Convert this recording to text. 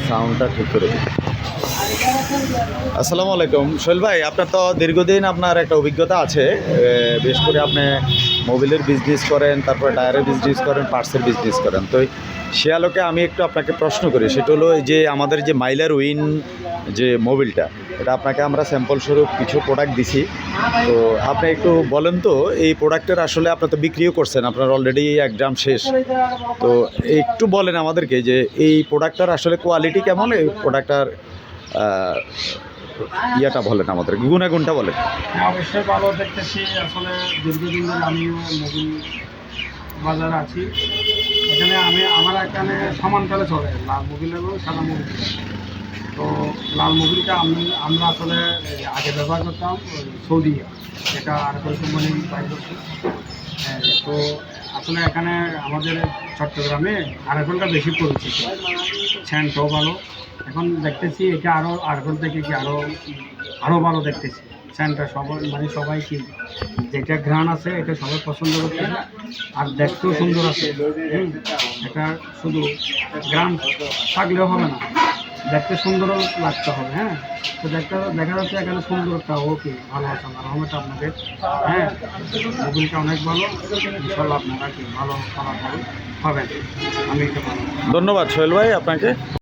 সাউন্ডটা ঠিক করে দিই। আসসালামু আলাইকুম সোহেল ভাই, আপনার তো দীর্ঘদিন আপনার একটা অভিজ্ঞতা আছে, বেশ করে আপনি মোবিলের বিজনেস করেন, তারপরে টায়ারের বিজনেস করেন, পার্টসের বিজনেস করেন। তো সে আলোকে আমি একটু আপনাকে প্রশ্ন করি, সেটা হলো এই যে আমাদের যে মাইলার উইন যে মোবিলটা, এটা আপনাকে আমরা স্যাম্পল স্বরূপ কিছু প্রোডাক্ট দিছি। তো আপনি একটু বলেন তো, এই প্রোডাক্টের আসলে আপনি তো বিক্রিও করছেন, আপনার অলরেডি এক্সাম শেষ। তো একটু বলেন আমাদেরকে যে এই প্রোডাক্টটার আসলে কোয়ালিটি কেমন, এই প্রোডাক্টটার ইয়েটা বলেন, আমাদের গুণাগুণটা বলেন। হ্যাঁ, অবশ্যই ভালো দেখতেছি। আসলে দীর্ঘদিন ধরে আমিও মোবিল বাজারে আছি। এখানে আমার এখানে সমানতালে চলে লাল মোবিল এবং সাদা মোবিল। তো লাল মোবিলটা আমরা আসলে আগে ব্যবহার করতাম সৌদি, এটা আরএফএল কোম্পানি বাই করছে। তো আসলে এখানে আমাদের চট্টগ্রামে আরএফএলটা বেশি পরিচিত, স্যান্ডটাও ভালো। এখন দেখতেছি এটা আরএফএল থেকে কি আরও ভালো দেখতেছি। স্যান্ডটা সবাই কি যেটা ঘ্রাণ আছে এটা সবাই পছন্দ করছে, আর দেখতেও সুন্দর আছে। এটা শুধু ঘ্রাণ থাকলেও হবে না, দেখতে সুন্দরও লাগতে হবে। হ্যাঁ, তো দেখা যাচ্ছে এখানে সুন্দরটা ওকে ভালো আছে, রহমত আপনাদের। হ্যাঁ, মোবিলটা অনেক ভালো, ইনশাল্লাহ আপনারা কি ভালো ফলাফল পাবেন, আমি এটা ভালো। ধন্যবাদ সোহেল ভাই আপনাকে।